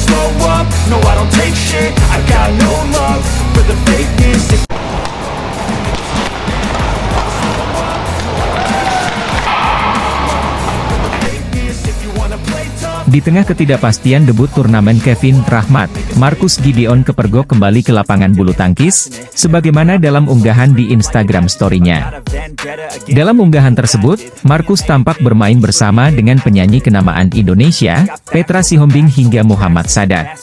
slow up, no I don't take shit, I got no love for the fakeness. Di tengah ketidakpastian debut turnamen Kevin Rahmat, Marcus Gideon kepergok kembali ke lapangan bulu tangkis, sebagaimana dalam unggahan di Instagram story-nya. Dalam unggahan tersebut, Marcus tampak bermain bersama dengan penyanyi kenamaan Indonesia, Petra Sihombing hingga Muhammad Sadat.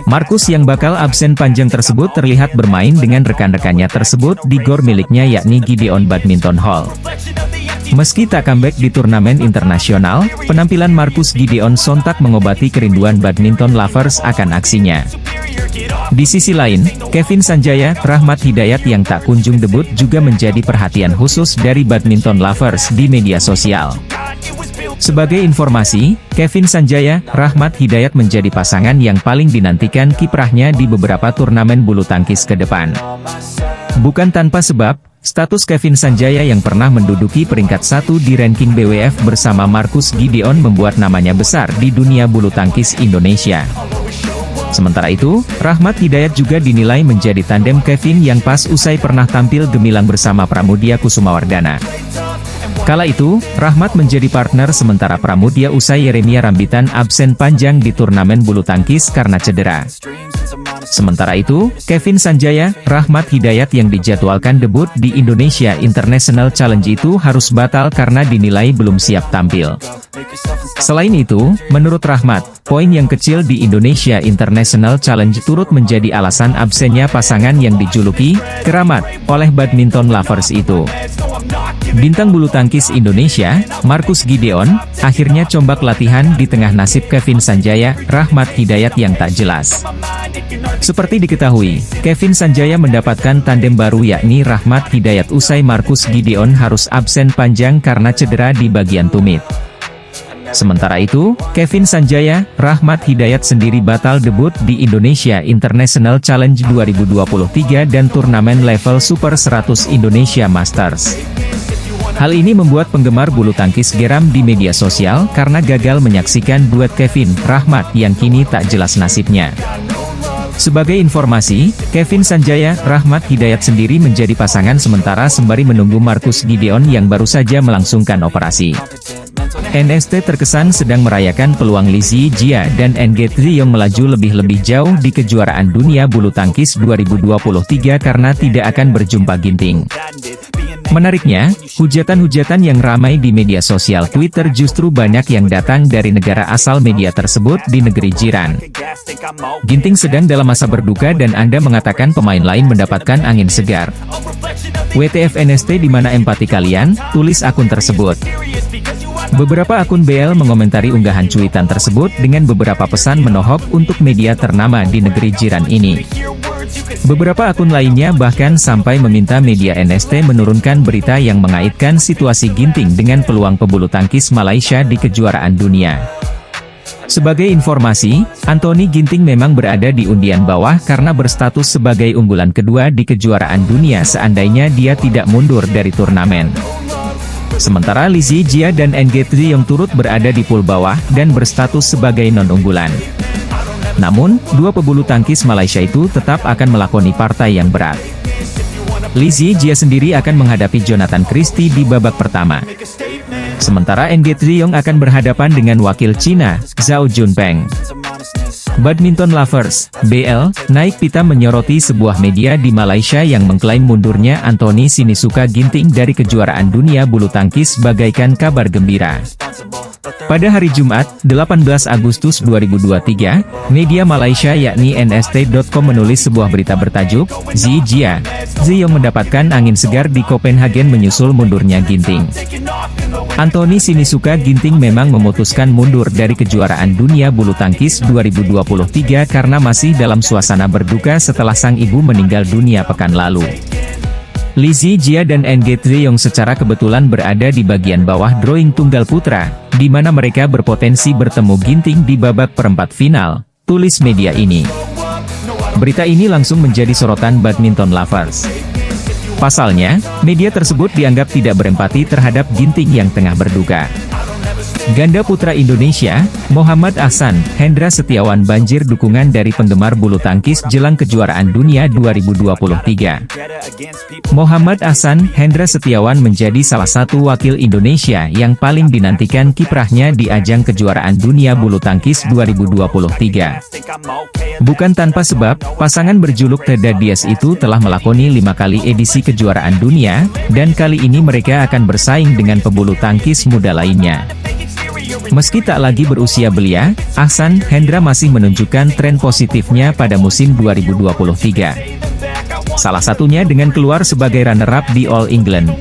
Marcus yang bakal absen panjang tersebut terlihat bermain dengan rekan-rekannya tersebut di gor miliknya yakni Gideon Badminton Hall. Meski tak comeback di turnamen internasional, penampilan Marcus Gideon sontak mengobati kerinduan badminton lovers akan aksinya. Di sisi lain, Kevin Sanjaya, Rahmat Hidayat yang tak kunjung debut juga menjadi perhatian khusus dari badminton lovers di media sosial. Sebagai informasi, Kevin Sanjaya, Rahmat Hidayat menjadi pasangan yang paling dinantikan kiprahnya di beberapa turnamen bulu tangkis ke depan. Bukan tanpa sebab, status Kevin Sanjaya yang pernah menduduki peringkat 1 di ranking BWF bersama Marcus Gideon membuat namanya besar di dunia bulu tangkis Indonesia. Sementara itu, Rahmat Hidayat juga dinilai menjadi tandem Kevin yang pas usai pernah tampil gemilang bersama Pramudia Kusumawardana. Kala itu, Rahmat menjadi partner sementara Pramudia usai Yeremia Rambitan absen panjang di turnamen bulu tangkis karena cedera. Sementara itu, Kevin Sanjaya, Rahmat Hidayat yang dijadwalkan debut di Indonesia International Challenge itu harus batal karena dinilai belum siap tampil. Selain itu, menurut Rahmat, poin yang kecil di Indonesia International Challenge turut menjadi alasan absennya pasangan yang dijuluki keramat oleh badminton lovers itu. Bintang bulu tangkis Indonesia, Marcus Gideon, akhirnya combak latihan di tengah nasib Kevin Sanjaya, Rahmat Hidayat yang tak jelas. Seperti diketahui, Kevin Sanjaya mendapatkan tandem baru yakni Rahmat Hidayat usai Marcus Gideon harus absen panjang karena cedera di bagian tumit. Sementara itu, Kevin Sanjaya, Rahmat Hidayat sendiri batal debut di Indonesia International Challenge 2023 dan turnamen level Super 100 Indonesia Masters. Hal ini membuat penggemar bulu tangkis geram di media sosial karena gagal menyaksikan duet Kevin Rahmat yang kini tak jelas nasibnya. Sebagai informasi, Kevin Sanjaya, Rahmat Hidayat sendiri menjadi pasangan sementara sembari menunggu Marcus Gideon yang baru saja melangsungkan operasi. NST terkesan sedang merayakan peluang Lizzie Jia dan NG Triyong melaju lebih jauh di kejuaraan dunia bulu tangkis 2023 karena tidak akan berjumpa Ginting. Menariknya, hujatan-hujatan yang ramai di media sosial Twitter justru banyak yang datang dari negara asal media tersebut di negeri jiran. Ginting sedang dalam masa berduka dan Anda mengatakan pemain lain mendapatkan angin segar. WTF NST di mana empati kalian? Tulis akun tersebut. Beberapa akun BL mengomentari unggahan cuitan tersebut dengan beberapa pesan menohok untuk media ternama di negeri jiran ini. Beberapa akun lainnya bahkan sampai meminta media NST menurunkan berita yang mengaitkan situasi Ginting dengan peluang pebulu tangkis Malaysia di kejuaraan dunia. Sebagai informasi, Anthony Ginting memang berada di undian bawah karena berstatus sebagai unggulan kedua di kejuaraan dunia seandainya dia tidak mundur dari turnamen. Sementara Lizzie Jia dan NG Triyong turut berada di pool bawah dan berstatus sebagai non-unggulan. Namun, dua pebulu tangkis Malaysia itu tetap akan melakoni partai yang berat. Lizzie Jia sendiri akan menghadapi Jonathan Christie di babak pertama. Sementara NG Triyong akan berhadapan dengan wakil Cina, Zhao Junpeng. Badminton lovers, BL, naik pita menyoroti sebuah media di Malaysia yang mengklaim mundurnya Anthony Sinisuka Ginting dari kejuaraan dunia bulu tangkis bagaikan kabar gembira. Pada hari Jumat, 18 Agustus 2023, media Malaysia yakni NST.com menulis sebuah berita bertajuk, Lizzie Jia, Triyong mendapatkan angin segar di Copenhagen menyusul mundurnya Ginting. Anthony Sinisuka Ginting memang memutuskan mundur dari kejuaraan dunia bulu tangkis 2023 karena masih dalam suasana berduka setelah sang ibu meninggal dunia pekan lalu. Lizzie Jia dan NG Triyong secara kebetulan berada di bagian bawah drawing tunggal putra, di mana mereka berpotensi bertemu Ginting di babak perempat final, tulis media ini. Berita ini langsung menjadi sorotan badminton lovers. Pasalnya, media tersebut dianggap tidak berempati terhadap Ginting yang tengah berduka. Ganda putra Indonesia, Muhammad Ahsan, Hendra Setiawan banjir dukungan dari penggemar bulu tangkis jelang kejuaraan dunia 2023. Muhammad Ahsan, Hendra Setiawan menjadi salah satu wakil Indonesia yang paling dinantikan kiprahnya di ajang kejuaraan dunia bulu tangkis 2023. Bukan tanpa sebab, pasangan berjuluk The Daddies itu telah melakoni 5 kali edisi kejuaraan dunia, dan kali ini mereka akan bersaing dengan pebulu tangkis muda lainnya. Meski tak lagi berusia belia, Ahsan, Hendra masih menunjukkan tren positifnya pada musim 2023. Salah satunya dengan keluar sebagai runner-up di All England.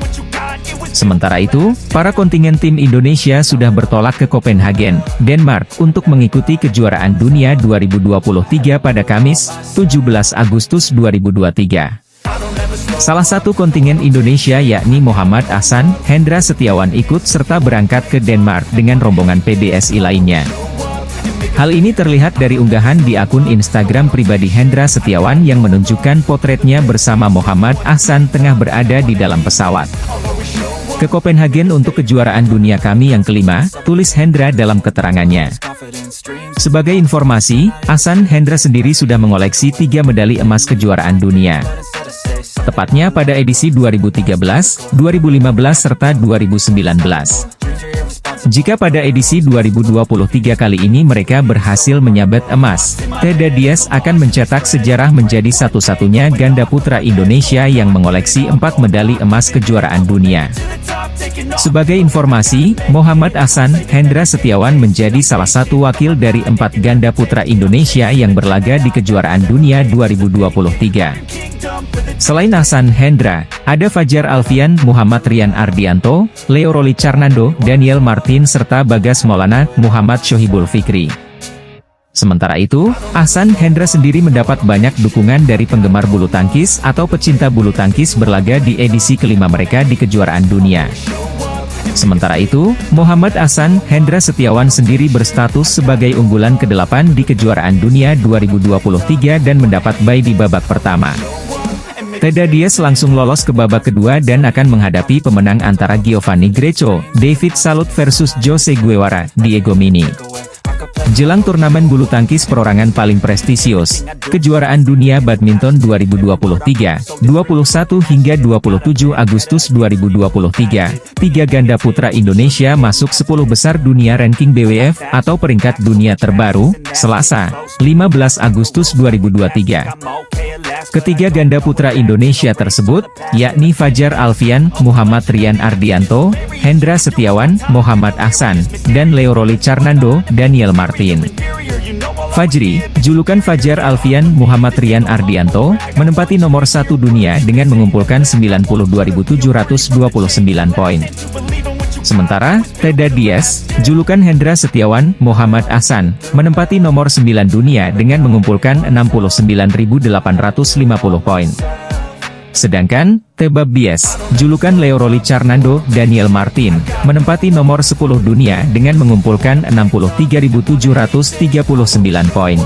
Sementara itu, para kontingen tim Indonesia sudah bertolak ke Copenhagen, Denmark, untuk mengikuti kejuaraan dunia 2023 pada Kamis, 17 Agustus 2023. Salah satu kontingen Indonesia yakni Muhammad Ahsan, Hendra Setiawan ikut serta berangkat ke Denmark dengan rombongan PBSI lainnya. Hal ini terlihat dari unggahan di akun Instagram pribadi Hendra Setiawan yang menunjukkan potretnya bersama Muhammad Ahsan tengah berada di dalam pesawat. Ke Copenhagen untuk kejuaraan dunia kami yang kelima, tulis Hendra dalam keterangannya. Sebagai informasi, Ahsan Hendra sendiri sudah mengoleksi 3 medali emas kejuaraan dunia. Tepatnya pada edisi 2013, 2015 serta 2019. Jika pada edisi 2023 kali ini mereka berhasil menyabet emas, The Daddies akan mencetak sejarah menjadi satu-satunya ganda putra Indonesia yang mengoleksi 4 medali emas kejuaraan dunia. Sebagai informasi, Muhammad Ahsan, Hendra Setiawan menjadi salah satu wakil dari 4 ganda putra Indonesia yang berlaga di kejuaraan dunia 2023. Selain Ahsan Hendra, ada Fajar Alfian, Muhammad Rian Ardianto, Leo Roli Carnando, Daniel Martin serta Bagas Maulana, Muhammad Shohibul Fikri. Sementara itu, Ahsan Hendra sendiri mendapat banyak dukungan dari penggemar bulu tangkis atau pecinta bulu tangkis berlaga di edisi kelima mereka di kejuaraan dunia. Sementara itu, Muhammad Ahsan, Hendra Setiawan sendiri berstatus sebagai unggulan ke-8 di kejuaraan dunia 2023 dan mendapat bye di babak pertama. The Daddies langsung lolos ke babak kedua dan akan menghadapi pemenang antara Giovanni Greco, David Salut versus Jose Guevara, Diego Mini. Jelang turnamen bulu tangkis perorangan paling prestisius, kejuaraan dunia badminton 2023, 21 hingga 27 Agustus 2023, 3 ganda putra Indonesia masuk 10 besar dunia ranking BWF atau peringkat dunia terbaru, Selasa, 15 Agustus 2023. Ketiga ganda putra Indonesia tersebut, yakni Fajar Alfian, Muhammad Rian Ardianto, Hendra Setiawan, Muhammad Ahsan, dan Leo Roli Carnando, Daniel Martin. Fajri, julukan Fajar Alfian Muhammad Rian Ardianto, menempati nomor 1 dunia dengan mengumpulkan 92.729 poin. Sementara, The Daddies, julukan Hendra Setiawan Muhammad Ahsan, menempati nomor 9 dunia dengan mengumpulkan 69.850 poin. Sedangkan, The Babbies, julukan Leo Roli Carnando, Daniel Martin, menempati nomor 10 dunia dengan mengumpulkan 63.739 poin.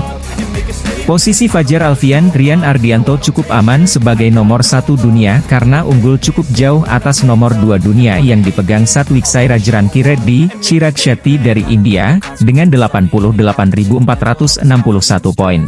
Posisi Fajar Alfian Rian Ardianto cukup aman sebagai nomor 1 dunia karena unggul cukup jauh atas nomor 2 dunia yang dipegang Satwiksai Rajranki Reddy, Chirag Shetty dari India, dengan 88.461 poin.